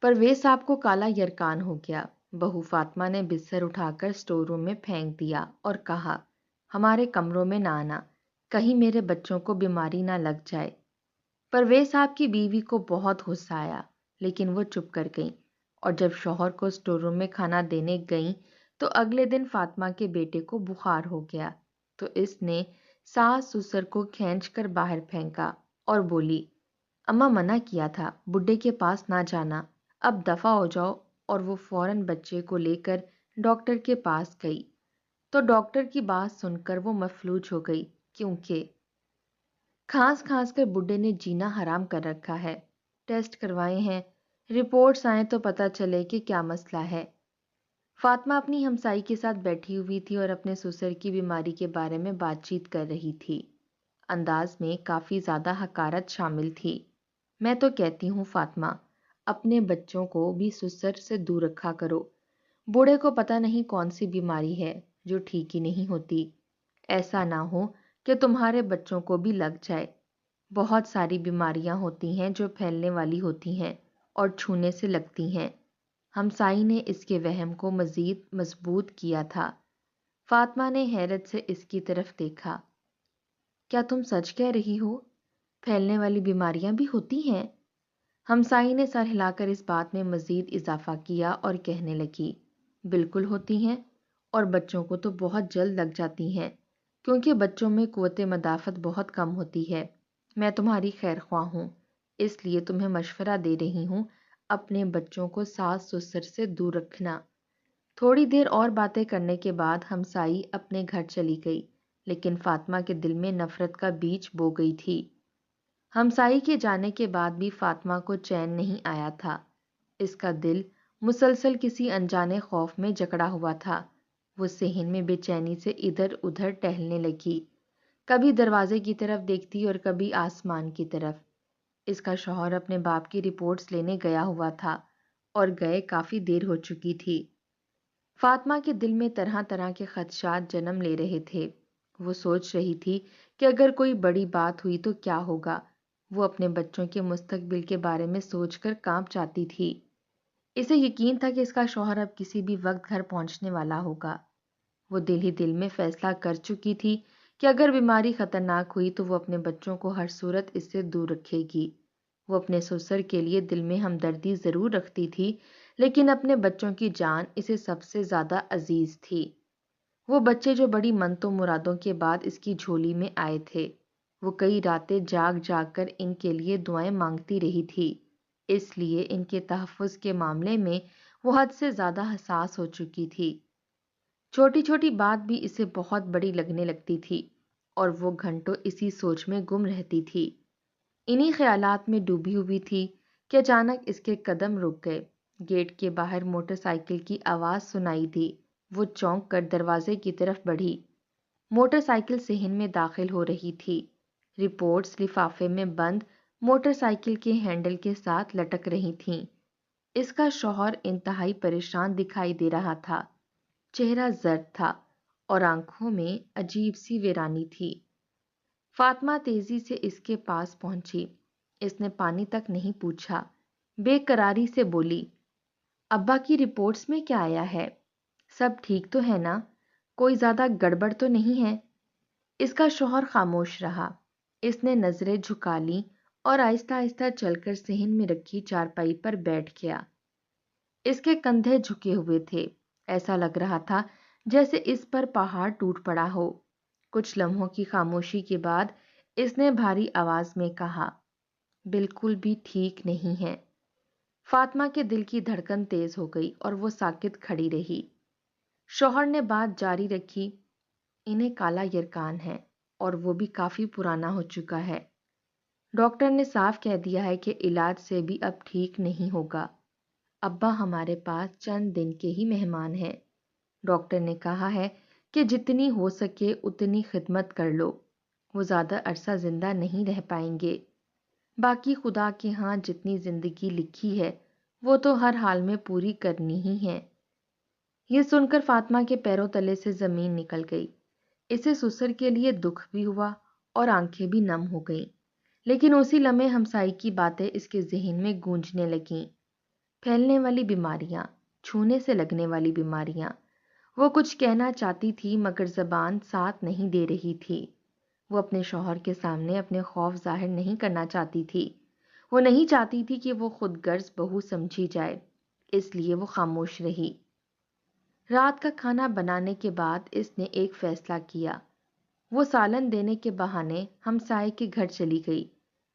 پرویز صاحب کو کالا یرکان ہو گیا۔ بہو فاطمہ نے بستر اٹھا کر اسٹور روم میں پھینک دیا اور کہا، ہمارے کمروں میں نہ آنا، کہیں میرے بچوں کو بیماری نہ لگ جائے۔ پرویز صاحب کی بیوی کو بہت غصہ آیا، لیکن وہ چپ کر گئیں، اور جب شوہر کو اسٹور روم میں کھانا دینے گئیں تو اگلے دن فاطمہ کے بیٹے کو بخار ہو گیا، تو اس نے ساس سسر کو کھینچ کر باہر پھینکا اور بولی، اماں منع کیا تھا بڈھے کے پاس نہ جانا، اب دفع ہو جاؤ۔ اور وہ فوراً بچے کو لے کر ڈاکٹر کے پاس گئی، تو ڈاکٹر کی بات سن کر وہ مفلوج ہو گئی، کیونکہ کھانس کھانس کر بڈھے نے جینا حرام کر رکھا ہے۔ ٹیسٹ کروائے ہیں، رپورٹس آئیں تو پتہ چلے کہ کیا مسئلہ ہے۔ فاطمہ اپنی ہمسائی کے ساتھ بیٹھی ہوئی تھی اور اپنے سسر کی بیماری کے بارے میں بات چیت کر رہی تھی۔ انداز میں کافی زیادہ حقارت شامل تھی۔ میں تو کہتی ہوں فاطمہ، اپنے بچوں کو بھی سسر سے دور رکھا کرو، بوڑھے کو پتہ نہیں کون سی بیماری ہے جو ٹھیک ہی نہیں ہوتی، ایسا نہ ہو کہ تمہارے بچوں کو بھی لگ جائے۔ بہت ساری بیماریاں ہوتی ہیں جو پھیلنے والی ہوتی ہیں اور چھونے سے لگتی ہیں۔ ہمسائی نے اس کے وہم کو مزید مضبوط کیا تھا۔ فاطمہ نے حیرت سے اس کی طرف دیکھا۔ کیا تم سچ کہہ رہی ہو؟ پھیلنے والی بیماریاں بھی ہوتی ہیں؟ ہمسائی نے سر ہلا کر اس بات میں مزید اضافہ کیا اور کہنے لگی، بالکل ہوتی ہیں، اور بچوں کو تو بہت جلد لگ جاتی ہیں، کیونکہ بچوں میں قوت مدافعت بہت کم ہوتی ہے۔ میں تمہاری خیر خواہ ہوں، اس لیے تمہیں مشورہ دے رہی ہوں، اپنے بچوں کو ساس سسر سے دور رکھنا۔ تھوڑی دیر اور باتیں کرنے کے بعد ہمسائی اپنے گھر چلی گئی، لیکن فاطمہ کے دل میں نفرت کا بیج بو گئی تھی۔ ہمسائی کے جانے کے بعد بھی فاطمہ کو چین نہیں آیا تھا۔ اس کا دل مسلسل کسی انجانے خوف میں جکڑا ہوا تھا۔ وہ صحن میں بے چینی سے ادھر ادھر ٹہلنے لگی، کبھی دروازے کی طرف دیکھتی اور کبھی آسمان کی طرف۔ اس کا شوہر اپنے باپ کی رپورٹس لینے گیا ہوا تھا اور گئے کافی دیر ہو چکی تھی۔ فاطمہ کے دل میں طرح طرح کے خدشات جنم لے رہے تھے۔ وہ سوچ رہی تھی کہ اگر کوئی بڑی بات ہوئی تو کیا ہوگا۔ وہ اپنے بچوں کے مستقبل کے بارے میں سوچ کر کانپ جاتی تھی۔ اسے یقین تھا کہ اس کا شوہر اب کسی بھی وقت گھر پہنچنے والا ہوگا۔ وہ دل ہی دل میں فیصلہ کر چکی تھی کہ اگر بیماری خطرناک ہوئی تو وہ اپنے بچوں کو ہر صورت اس سے دور رکھے گی۔ وہ اپنے سسر کے لیے دل میں ہمدردی ضرور رکھتی تھی، لیکن اپنے بچوں کی جان اسے سب سے زیادہ عزیز تھی۔ وہ بچے جو بڑی منتوں مرادوں کے بعد اس کی جھولی میں آئے تھے، وہ کئی راتیں جاگ جاگ کر ان کے لیے دعائیں مانگتی رہی تھی، اس لیے ان کے تحفظ کے معاملے میں وہ حد سے زیادہ حساس ہو چکی تھی۔ چھوٹی چھوٹی بات بھی اسے بہت بڑی لگنے لگتی تھی اور وہ گھنٹوں اسی سوچ میں گم رہتی تھی۔ انہی خیالات میں ڈوبی ہوئی تھی کہ اچانک اس کے قدم رک گئے۔ گیٹ کے باہر موٹر سائیکل کی آواز سنائی دی۔ وہ چونک کر دروازے کی طرف بڑھی۔ موٹر سائیکل صحن میں داخل ہو رہی تھی۔ رپورٹس لفافے میں بند موٹر سائیکل کے ہینڈل کے ساتھ لٹک رہی تھیں۔ اس کا شوہر انتہائی پریشان دکھائی دے رہا تھا۔ چہرہ زرد تھا اور آنکھوں میں عجیب سی ویرانی تھی۔ فاطمہ تیزی سے اس کے پاس پہنچی۔ اس نے پانی تک نہیں پوچھا، بے قراری سے بولی، ابا کی رپورٹس میں کیا آیا ہے؟ سب ٹھیک تو ہے نا؟ کوئی زیادہ گڑبڑ تو نہیں ہے؟ اس کا شوہر خاموش رہا۔ اس نے نظریں جھکا لیں اور آہستہ آہستہ چل کر صحن میں رکھی چارپائی پر بیٹھ گیا۔ اس کے کندھے جھکے ہوئے تھے، ایسا لگ رہا تھا جیسے اس پر پہاڑ ٹوٹ پڑا ہو۔ کچھ لمحوں کی خاموشی کے بعد اس نے بھاری آواز میں کہا، بالکل بھی ٹھیک نہیں ہے۔ فاطمہ کے دل کی دھڑکن تیز ہو گئی اور وہ ساکت کھڑی رہی۔ شوہر نے بات جاری رکھی، انہیں کالا یرکان ہے اور وہ بھی کافی پرانا ہو چکا ہے۔ ڈاکٹر نے صاف کہہ دیا ہے کہ علاج سے بھی اب ٹھیک نہیں ہوگا۔ ابا ہمارے پاس چند دن کے ہی مہمان ہیں۔ ڈاکٹر نے کہا ہے کہ جتنی ہو سکے اتنی خدمت کر لو، وہ زیادہ عرصہ زندہ نہیں رہ پائیں گے۔ باقی خدا کے ہاں جتنی زندگی لکھی ہے وہ تو ہر حال میں پوری کرنی ہی ہے۔ یہ سن کر فاطمہ کے پیروں تلے سے زمین نکل گئی۔ اسے سسر کے لیے دکھ بھی ہوا اور آنکھیں بھی نم ہو گئیں، لیکن اسی لمحے ہمسائی کی باتیں اس کے ذہن میں گونجنے لگیں۔ پھیلنے والی بیماریاں، چھونے سے لگنے والی بیماریاں۔ وہ کچھ کہنا چاہتی تھی مگر زبان ساتھ نہیں دے رہی تھی۔ وہ اپنے شوہر کے سامنے اپنے خوف ظاہر نہیں کرنا چاہتی تھی۔ وہ نہیں چاہتی تھی کہ وہ خود غرض بہو سمجھی جائے، اس لیے وہ خاموش رہی۔ رات کا کھانا بنانے کے بعد اس نے ایک فیصلہ کیا۔ وہ سالن دینے کے بہانے ہمسائے کے گھر چلی گئی۔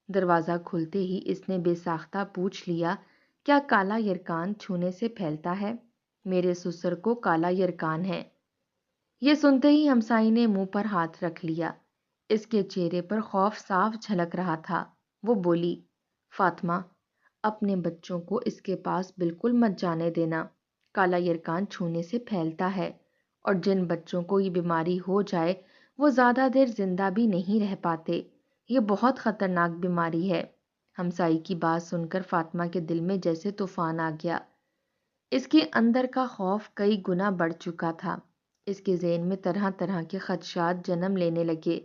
دروازہ کھلتے ہی اس نے بے ساختہ پوچھ لیا، کیا کالا یرکان چھونے سے پھیلتا ہے؟ میرے سسر کو کالا یرکان ہے۔ یہ سنتے ہی ہمسائی نے منہ پر ہاتھ رکھ لیا۔ اس کے چہرے پر خوف صاف جھلک رہا تھا۔ وہ بولی، فاطمہ، اپنے بچوں کو اس کے پاس بالکل مت جانے دینا۔ کالا یرکان چھونے سے پھیلتا ہے، اور جن بچوں کو یہ بیماری ہو جائے وہ زیادہ دیر زندہ بھی نہیں رہ پاتے۔ یہ بہت خطرناک بیماری ہے۔ ہمسائی کی بات سن کر فاطمہ کے دل میں جیسے طوفان آ گیا۔ اس کے اندر کا خوف کئی گنا بڑھ چکا تھا۔ اس کے ذہن میں طرح طرح کے خدشات جنم لینے لگے۔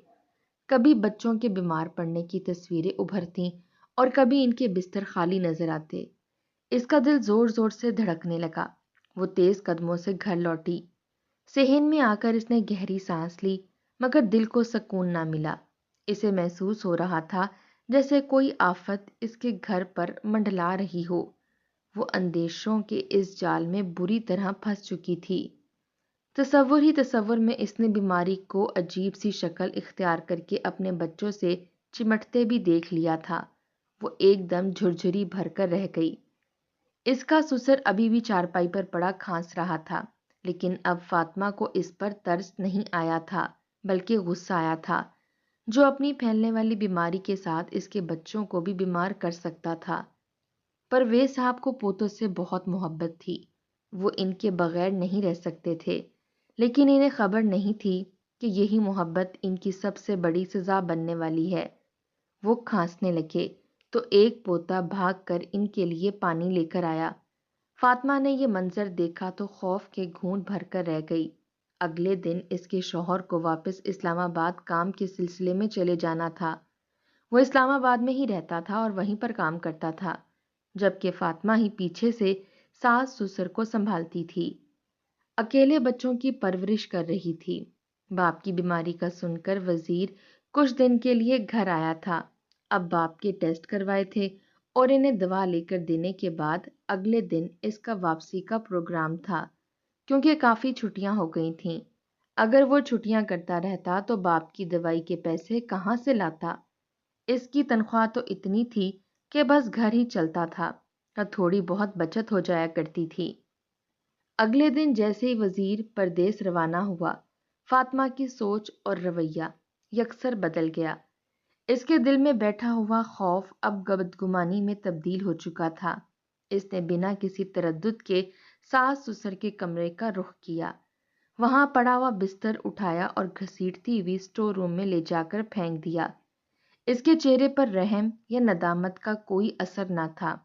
کبھی بچوں کے بیمار پڑنے کی تصویریں ابھرتیں اور کبھی ان کے بستر خالی نظر آتے۔ اس کا دل زور زور سے دھڑکنے لگا۔ وہ تیز قدموں سے گھر لوٹی۔ صحن میں آ کر اس نے گہری سانس لی، مگر دل کو سکون نہ ملا۔ اسے محسوس ہو رہا تھا جیسے کوئی آفت اس کے گھر پر منڈلا رہی ہو۔ وہ اندیشوں کے اس جال میں بری طرح پھنس چکی تھی۔ تصور ہی تصور میں اس نے بیماری کو عجیب سی شکل اختیار کر کے اپنے بچوں سے چمٹتے بھی دیکھ لیا تھا۔ وہ ایک دم جھرجھری بھر کر رہ گئی۔ اس کا سسر ابھی بھی چارپائی پر پڑا کھانس رہا تھا، لیکن اب فاطمہ کو اس پر ترس نہیں آیا تھا بلکہ غصہ آیا تھا، جو اپنی پھیلنے والی بیماری کے ساتھ اس کے بچوں کو بھی بیمار کر سکتا تھا۔ پرویز صاحب کو پوتوں سے بہت محبت تھی۔ وہ ان کے بغیر نہیں رہ سکتے تھے، لیکن انہیں خبر نہیں تھی کہ یہی محبت ان کی سب سے بڑی سزا بننے والی ہے۔ وہ کھانسنے لگے تو ایک پوتا بھاگ کر ان کے لیے پانی لے کر آیا۔ فاطمہ نے یہ منظر دیکھا تو خوف کے گھونٹ بھر کر رہ گئی۔ اگلے دن اس کے شوہر کو واپس اسلام آباد کام کے سلسلے میں چلے جانا تھا۔ وہ اسلام آباد میں ہی رہتا تھا اور وہیں پر کام کرتا تھا، جبکہ فاطمہ ہی پیچھے سے ساس سسر کو سنبھالتی تھی۔ اکیلے بچوں کی پرورش کر رہی تھی۔ باپ کی بیماری کا سن کر وزیر کچھ دن کے لیے گھر آیا تھا۔ اب باپ کے ٹیسٹ کروائے تھے اور انہیں دوا لے کر دینے کے بعد اگلے دن اس کا واپسی کا پروگرام تھا، کیونکہ کافی چھٹیاں ہو گئی تھیں۔ اگر وہ چھٹیاں کرتا رہتا تو باپ کی دوائی کے پیسے کہاں سے لاتا؟ اس کی تنخواہ تو اتنی تھی کہ بس گھر ہی چلتا تھا اور تھوڑی بہت بچت ہو جایا کرتی تھی۔ اگلے دن جیسے ہی وزیر پردیس روانہ ہوا، فاطمہ کی سوچ اور رویہ یکسر بدل گیا۔ اس کے دل میں بیٹھا ہوا خوف اب بدگمانی میں تبدیل ہو چکا تھا۔ اس نے بنا کسی تردد کے ساس سسر کے کمرے کا رخ کیا۔ وہاں پڑا ہوا بستر اٹھایا اور گھسیٹتی ہوئی اسٹور روم میں لے جا کر پھینک دیا۔ اس کے چہرے پر رحم یا ندامت کا کوئی اثر نہ تھا،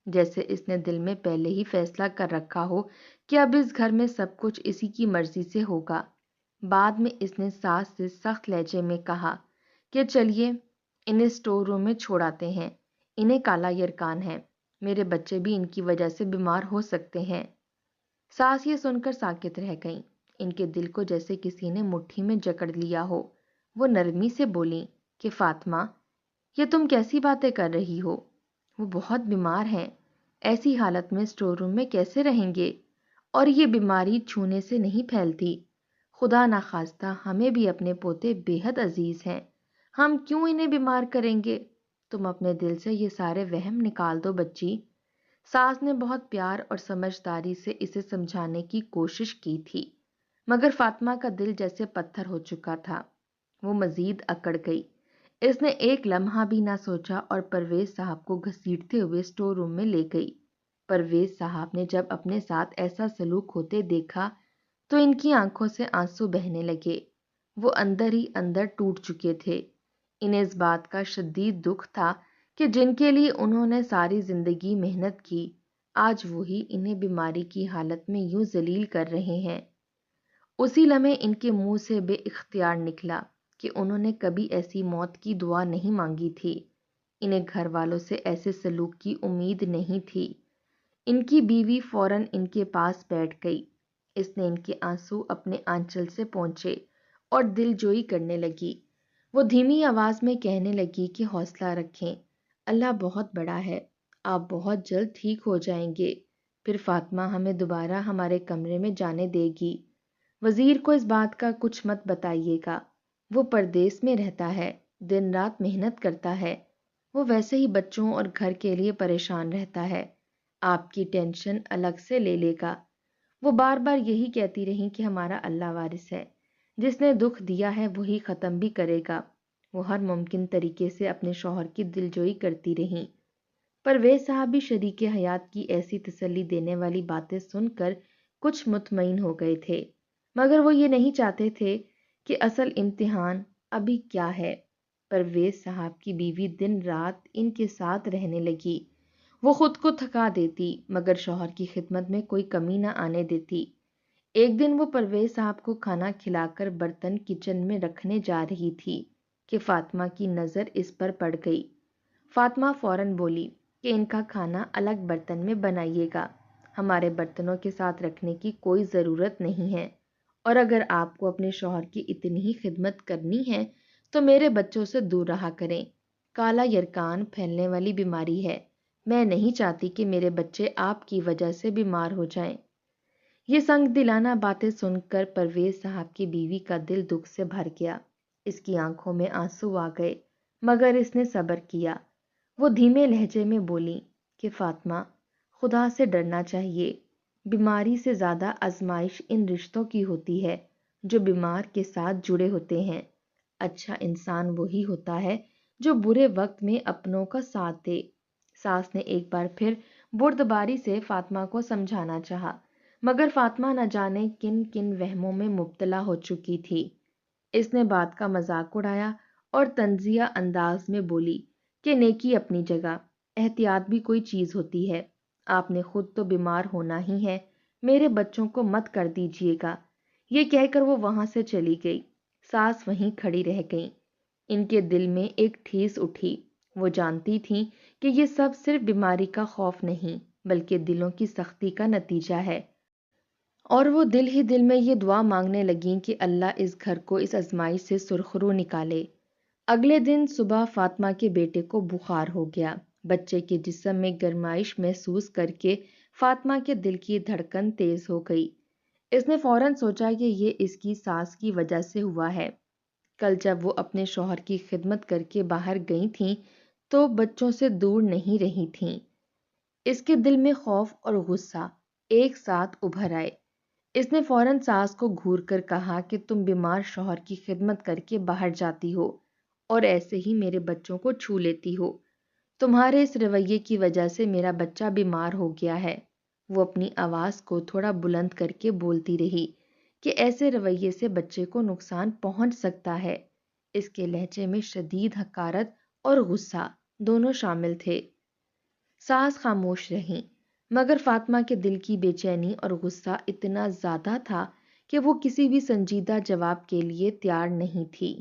جیسے اس نے دل میں پہلے ہی فیصلہ کر رکھا ہو کہ اب اس گھر میں سب کچھ اسی کی مرضی سے ہوگا۔ بعد میں اس نے ساس سے سخت لہجے میں کہا کہ چلیے انہیں اسٹور روم میں چھوڑاتے ہیں، انہیں کالا یرکان ہے، میرے بچے بھی ان کی وجہ سے بیمار ہو سکتے ہیں۔ ساس یہ سن کر ساکت رہ گئیں۔ ان کے دل کو جیسے کسی نے مٹھی میں جکڑ لیا ہو۔ وہ نرمی سے بولیں کہ فاطمہ، یہ تم کیسی باتیں کر رہی ہو؟ وہ بہت بیمار ہیں، ایسی حالت میں اسٹور روم میں کیسے رہیں گے؟ اور یہ بیماری چھونے سے نہیں پھیلتی۔ خدا نخواستہ ہمیں بھی اپنے پوتے بے حد عزیز ہیں، ہم کیوں انہیں بیمار کریں گے؟ تم اپنے دل سے یہ سارے وہم نکال دو بچی۔ ساس نے بہت پیار اور سمجھداری سے اسے سمجھانے کی کوشش کی تھی، مگر فاطمہ کا دل جیسے پتھر ہو چکا تھا۔ وہ مزید اکڑ گئی۔ اس نے ایک لمحہ بھی نہ سوچا اور پرویز صاحب کو گھسیٹتے ہوئے اسٹور روم میں لے گئی۔ پرویز صاحب نے جب اپنے ساتھ ایسا سلوک ہوتے دیکھا تو ان کی آنکھوں سے آنسو بہنے لگے۔ وہ اندر ہی اندر ٹوٹ چکے تھے۔ انہیں اس بات کا شدید دکھ تھا کہ جن کے لیے انہوں نے ساری زندگی محنت کی، آج وہی انہیں بیماری کی حالت میں یوں ذلیل کر رہے ہیں۔ اسی لمحے ان کے منہ سے بے اختیار نکلا کہ انہوں نے کبھی ایسی موت کی دعا نہیں مانگی تھی۔ انہیں گھر والوں سے ایسے سلوک کی امید نہیں تھی۔ ان کی بیوی فوراً ان کے پاس بیٹھ گئی۔ اس نے ان کے آنسو اپنے آنچل سے پونچھے اور دل جوئی کرنے لگی۔ وہ دھیمی آواز میں کہنے لگی کہ حوصلہ رکھیں، اللہ بہت بڑا ہے، آپ بہت جلد ٹھیک ہو جائیں گے، پھر فاطمہ ہمیں دوبارہ ہمارے کمرے میں جانے دے گی۔ وزیر کو اس بات کا کچھ مت بتائیے گا، وہ پردیس میں رہتا ہے، دن رات محنت کرتا ہے، وہ ویسے ہی بچوں اور گھر کے لیے پریشان رہتا ہے، آپ کی ٹینشن الگ سے لے لے گا۔ وہ بار بار یہی کہتی رہیں کہ ہمارا اللہ وارث ہے، جس نے دکھ دیا ہے وہی ختم بھی کرے گا۔ وہ ہر ممکن طریقے سے اپنے شوہر کی دلجوئی کرتی رہیں۔ پرویز صاحب بھی شریک حیات کی ایسی تسلی دینے والی باتیں سن کر کچھ مطمئن ہو گئے تھے، مگر وہ یہ نہیں چاہتے تھے کہ اصل امتحان ابھی کیا ہے۔ پرویز صاحب کی بیوی دن رات ان کے ساتھ رہنے لگی۔ وہ خود کو تھکا دیتی مگر شوہر کی خدمت میں کوئی کمی نہ آنے دیتی۔ ایک دن وہ پرویز صاحب کو کھانا کھلا کر برتن کچن میں رکھنے جا رہی تھی کہ فاطمہ کی نظر اس پر پڑ گئی۔ فاطمہ فوراً بولی کہ ان کا کھانا الگ برتن میں بنائیے گا، ہمارے برتنوں کے ساتھ رکھنے کی کوئی ضرورت نہیں ہے، اور اگر آپ کو اپنے شوہر کی اتنی ہی خدمت کرنی ہے تو میرے بچوں سے دور رہا کریں۔ کالا یرکان پھیلنے والی بیماری ہے، میں نہیں چاہتی کہ میرے بچے آپ کی وجہ سے بیمار ہو جائیں۔ یہ سنگ دلانہ باتیں سن کر پرویز صاحب کی بیوی کا دل دکھ سے بھر گیا۔ اس کی آنکھوں میں آنسو آ گئے مگر اس نے صبر کیا۔ وہ دھیمے لہجے میں بولی کہ فاطمہ، خدا سے ڈرنا چاہیے، بیماری سے زیادہ آزمائش ان رشتوں کی ہوتی ہے جو بیمار کے ساتھ جڑے ہوتے ہیں۔ اچھا انسان وہی ہوتا ہے جو برے وقت میں اپنوں کا ساتھ دے۔ ساس نے ایک بار پھر بردباری سے فاطمہ کو سمجھانا چاہا مگر فاطمہ نہ جانے کن کن وہموں میں مبتلا ہو چکی تھی۔ اس نے بات کا مذاق اڑایا اور طنزیہ انداز میں بولی کہ نیکی اپنی جگہ، احتیاط بھی کوئی چیز ہوتی ہے، آپ نے خود تو بیمار ہونا ہی ہے، میرے بچوں کو مت کر دیجیے گا۔ یہ کہہ کر وہ وہاں سے چلی گئی۔ ساس وہیں کھڑی رہ گئیں۔ ان کے دل میں ایک ٹھیس اٹھی۔ وہ جانتی تھیں کہ یہ سب صرف بیماری کا خوف نہیں بلکہ دلوں کی سختی کا نتیجہ ہے، اور وہ دل ہی دل میں یہ دعا مانگنے لگیں کہ اللہ اس گھر کو اس آزمائش سے سرخرو نکالے۔ اگلے دن صبح فاطمہ کے بیٹے کو بخار ہو گیا۔ بچے کے جسم میں گرمائش محسوس کر کے فاطمہ کے دل کی دھڑکن تیز ہو گئی۔ اس نے فوراً سوچا کہ یہ اس کی ساس کی وجہ سے ہوا ہے۔ کل جب وہ اپنے شوہر کی خدمت کر کے باہر گئی تھیں تو بچوں سے دور نہیں رہی تھیں۔ اس کے دل میں خوف اور غصہ ایک ساتھ ابھر آئے۔ اس نے فوراً ساس کو گھور کر کہا کہ تم بیمار شوہر کی خدمت کر کے باہر جاتی ہو اور ایسے ہی میرے بچوں کو چھو لیتی ہو، تمہارے اس رویے کی وجہ سے میرا بچہ بیمار ہو گیا ہے۔ وہ اپنی آواز کو تھوڑا بلند کر کے بولتی رہی کہ ایسے رویے سے بچے کو نقصان پہنچ سکتا ہے۔ اس کے لہجے میں شدید حقارت اور غصہ دونوں شامل تھے۔ ساس خاموش رہیں مگر فاطمہ کے دل کی بے چینی اور غصہ اتنا زیادہ تھا کہ وہ کسی بھی سنجیدہ جواب کے لیے تیار نہیں تھی۔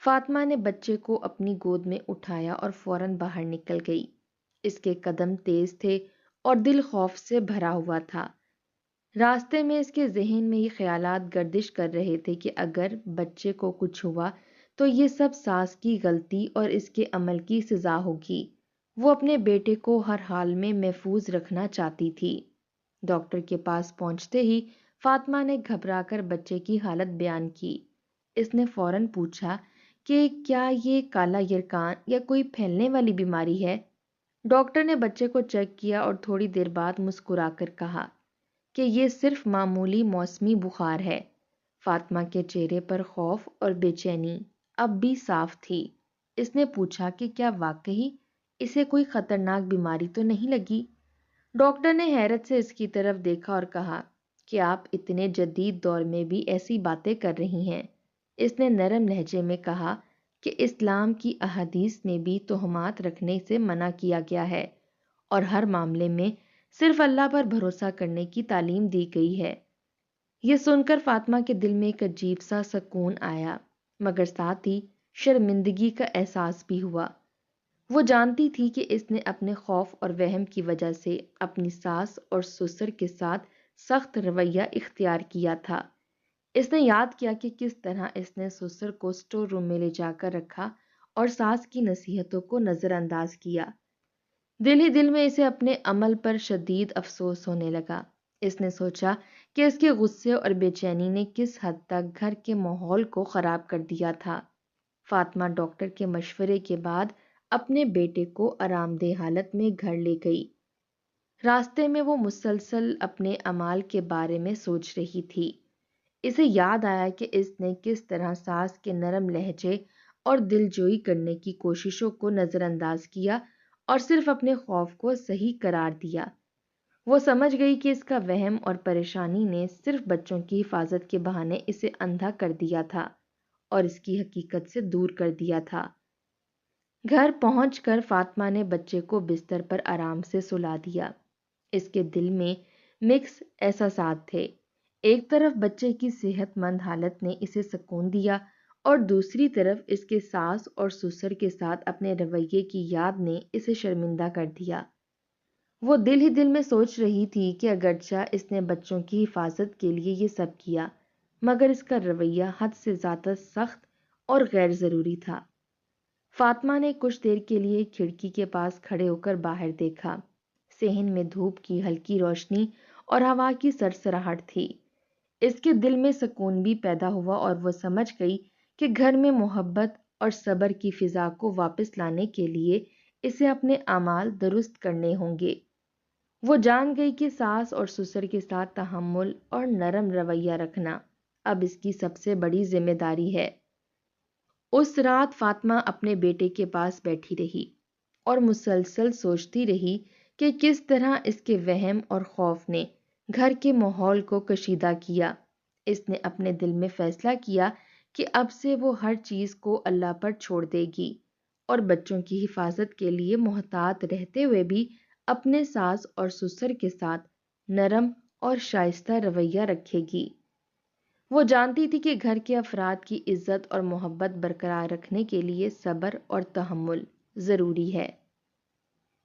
فاطمہ نے بچے کو اپنی گود میں اٹھایا اور فوراً باہر نکل گئی۔ اس کے قدم تیز تھے اور دل خوف سے بھرا ہوا تھا۔ راستے میں اس کے ذہن میں یہ خیالات گردش کر رہے تھے کہ اگر بچے کو کچھ ہوا تو یہ سب ساس کی غلطی اور اس کے عمل کی سزا ہوگی۔ وہ اپنے بیٹے کو ہر حال میں محفوظ رکھنا چاہتی تھی۔ ڈاکٹر کے پاس پہنچتے ہی فاطمہ نے گھبرا کر بچے کی حالت بیان کی۔ اس نے فوراً پوچھا کہ کیا یہ کالا یرکان یا کوئی پھیلنے والی بیماری ہے؟ ڈاکٹر نے بچے کو چیک کیا اور تھوڑی دیر بعد مسکرا کر کہا کہ یہ صرف معمولی موسمی بخار ہے۔ فاطمہ کے چہرے پر خوف اور بے چینی اب بھی صاف تھی۔ اس نے پوچھا کہ کیا واقعی اسے کوئی خطرناک بیماری تو نہیں لگی؟ ڈاکٹر نے حیرت سے اس کی طرف دیکھا اور کہا کہ آپ اتنے جدید دور میں بھی ایسی باتیں کر رہی ہیں۔ اس نے نرم لہجے میں کہا کہ اسلام کی احادیث میں بھی تہمات رکھنے سے منع کیا گیا ہے اور ہر معاملے میں صرف اللہ پر بھروسہ کرنے کی تعلیم دی گئی ہے۔ یہ سن کر فاطمہ کے دل میں ایک عجیب سا سکون آیا مگر ساتھ ہی شرمندگی کا احساس بھی ہوا۔ وہ جانتی تھی کہ اس نے اپنے خوف اور وہم کی وجہ سے اپنی ساس اور سسر کے ساتھ سخت رویہ اختیار کیا تھا۔ اس نے یاد کیا کہ کس طرح اس نے سسر کو اسٹور روم میں لے جا کر رکھا اور ساس کی نصیحتوں کو نظر انداز کیا۔ دل ہی دل میں اسے اپنے عمل پر شدید افسوس ہونے لگا۔ اس نے سوچا کہ اس کے غصے اور بے چینی نے کس حد تک گھر کے ماحول کو خراب کر دیا تھا۔ فاطمہ ڈاکٹر کے مشورے کے بعد اپنے بیٹے کو آرام دہ حالت میں گھر لے گئی۔ راستے میں وہ مسلسل اپنے اعمال کے بارے میں سوچ رہی تھی۔ اسے یاد آیا کہ اس نے کس طرح ساس کے نرم لہجے اور دل جوئی کرنے کی کوششوں کو نظر انداز کیا اور صرف اپنے خوف کو صحیح قرار دیا۔ وہ سمجھ گئی کہ اس کا وہم اور پریشانی نے صرف بچوں کی حفاظت کے بہانے اسے اندھا کر دیا تھا اور اس کی حقیقت سے دور کر دیا تھا۔ گھر پہنچ کر فاطمہ نے بچے کو بستر پر آرام سے سلا دیا۔ اس کے دل میں مکس احساسات تھے۔ ایک طرف بچے کی صحت مند حالت نے اسے سکون دیا اور دوسری طرف اس کے ساس اور سسر کے ساتھ اپنے رویے کی یاد نے اسے شرمندہ کر دیا۔ وہ دل ہی دل میں سوچ رہی تھی کہ اگرچہ اس نے بچوں کی حفاظت کے لیے یہ سب کیا، مگر اس کا رویہ حد سے زیادہ سخت اور غیر ضروری تھا۔ فاطمہ نے کچھ دیر کے لیے کھڑکی کے پاس کھڑے ہو کر باہر دیکھا۔ صحن میں دھوپ کی ہلکی روشنی اور ہوا کی سرسراہٹ تھی۔ اس کے دل میں سکون بھی پیدا ہوا اور وہ سمجھ گئی کہ گھر میں محبت اور صبر کی فضا کو واپس لانے کے لیے اسے اپنے اعمال درست کرنے ہوں گے۔ وہ جان گئی کہ ساس اور سسر کے ساتھ تحمل اور نرم رویہ رکھنا اب اس کی سب سے بڑی ذمہ داری ہے۔ اس رات فاطمہ اپنے بیٹے کے پاس بیٹھی رہی اور مسلسل سوچتی رہی کہ کس طرح اس کے وہم اور خوف نے گھر کے ماحول کو کشیدہ کیا۔ اس نے اپنے دل میں فیصلہ کیا کہ اب سے وہ ہر چیز کو اللہ پر چھوڑ دے گی اور بچوں کی حفاظت کے لیے محتاط رہتے ہوئے بھی اپنے ساس اور سسر کے ساتھ نرم اور شائستہ رویہ رکھے گی۔ وہ جانتی تھی کہ گھر کے افراد کی عزت اور محبت برقرار رکھنے کے لیے صبر اور تحمل ضروری ہے۔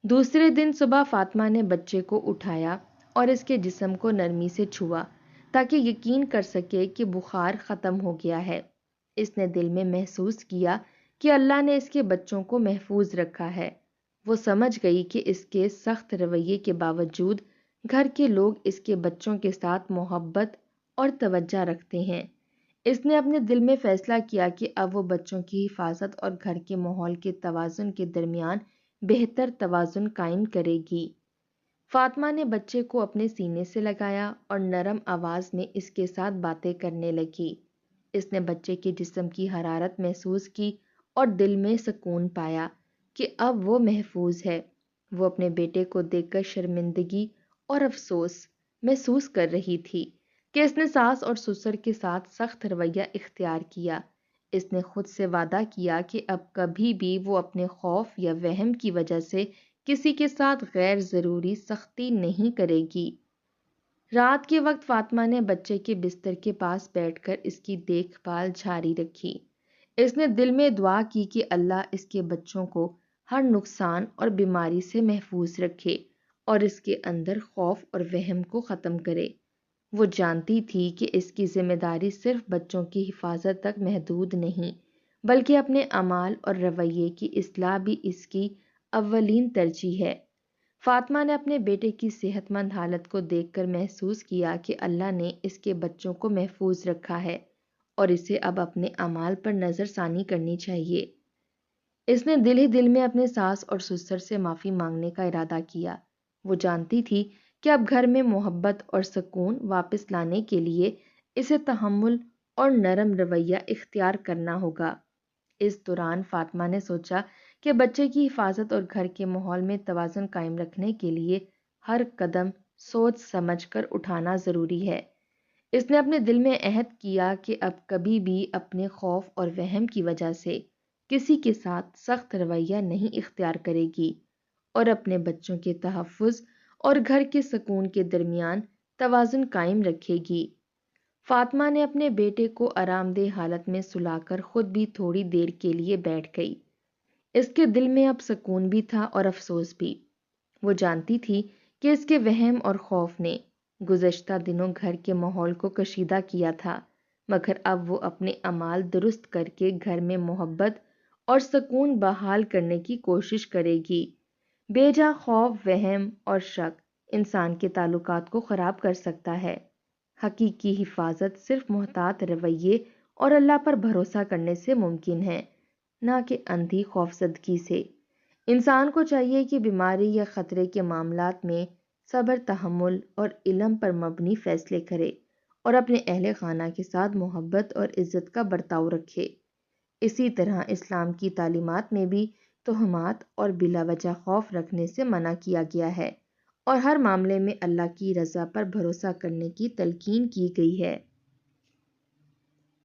دوسرے دن صبح فاطمہ نے بچے کو اٹھایا اور اس کے جسم کو نرمی سے چھوا تاکہ یقین کر سکے کہ بخار ختم ہو گیا ہے۔ اس نے دل میں محسوس کیا کہ اللہ نے اس کے بچوں کو محفوظ رکھا ہے۔ وہ سمجھ گئی کہ اس کے سخت رویے کے باوجود گھر کے لوگ اس کے بچوں کے ساتھ محبت اور توجہ رکھتے ہیں۔ اس نے اپنے دل میں فیصلہ کیا کہ اب وہ بچوں کی حفاظت اور گھر کے ماحول کے توازن کے درمیان بہتر توازن قائم کرے گی۔ فاطمہ نے بچے کو اپنے سینے سے لگایا اور نرم آواز میں اس کے ساتھ باتیں کرنے لگی۔ اس نے بچے کے جسم کی حرارت محسوس کی اور دل میں سکون پایا کہ اب وہ محفوظ ہے۔ وہ اپنے بیٹے کو دیکھ کر شرمندگی اور افسوس محسوس کر رہی تھی کہ اس نے ساس اور سسر کے ساتھ سخت رویہ اختیار کیا۔ اس نے خود سے وعدہ کیا کہ اب کبھی بھی وہ اپنے خوف یا وہم کی وجہ سے کسی کے ساتھ غیر ضروری سختی نہیں کرے گی۔ رات کے وقت فاطمہ نے بچے کے بستر کے پاس بیٹھ کر اس کی دیکھ بھال جاری رکھی۔ اس نے دل میں دعا کی کہ اللہ اس کے بچوں کو ہر نقصان اور بیماری سے محفوظ رکھے اور اس کے اندر خوف اور وہم کو ختم کرے۔ وہ جانتی تھی کہ اس کی ذمہ داری صرف بچوں کی حفاظت تک محدود نہیں، بلکہ اپنے اعمال اور رویے کی اصلاح بھی اس کی اولین ترجیح ہے۔ فاطمہ نے اپنے بیٹے کی صحت مند حالت کو دیکھ کر محسوس کیا کہ اللہ نے اس کے بچوں کو محفوظ رکھا ہے اور اسے اب اپنے اعمال پر نظر ثانی کرنی چاہیے۔ اس نے دل ہی دل میں اپنے ساس اور سسر سے معافی مانگنے کا ارادہ کیا۔ وہ جانتی تھی کہ اب گھر میں محبت اور سکون واپس لانے کے لیے اسے تحمل اور نرم رویہ اختیار کرنا ہوگا۔ اس دوران فاطمہ نے سوچا کہ بچے کی حفاظت اور گھر کے ماحول میں توازن قائم رکھنے کے لیے ہر قدم سوچ سمجھ کر اٹھانا ضروری ہے۔ اس نے اپنے دل میں عہد کیا کہ اب کبھی بھی اپنے خوف اور وہم کی وجہ سے کسی کے ساتھ سخت رویہ نہیں اختیار کرے گی اور اپنے بچوں کے تحفظ اور گھر کے سکون کے درمیان توازن قائم رکھے گی۔ فاطمہ نے اپنے بیٹے کو آرام دہ حالت میں سلا کر خود بھی تھوڑی دیر کے لیے بیٹھ گئی۔ اس کے دل میں اب سکون بھی تھا اور افسوس بھی۔ وہ جانتی تھی کہ اس کے وہم اور خوف نے گزشتہ دنوں گھر کے ماحول کو کشیدہ کیا تھا، مگر اب وہ اپنے اعمال درست کر کے گھر میں محبت اور سکون بحال کرنے کی کوشش کرے گی۔ بے جا خوف، وہم اور شک انسان کے تعلقات کو خراب کر سکتا ہے۔ حقیقی حفاظت صرف محتاط رویے اور اللہ پر بھروسہ کرنے سے ممکن ہے، نہ کہ اندھی خوفزدگی سے۔ انسان کو چاہیے کہ بیماری یا خطرے کے معاملات میں صبر، تحمل اور علم پر مبنی فیصلے کرے اور اپنے اہل خانہ کے ساتھ محبت اور عزت کا برتاؤ رکھے۔ اسی طرح اسلام کی تعلیمات میں بھی تہمات اور بلا وجہ خوف رکھنے سے منع کیا گیا ہے اور ہر معاملے میں اللہ کی رضا پر بھروسہ کرنے کی تلقین کی گئی ہے۔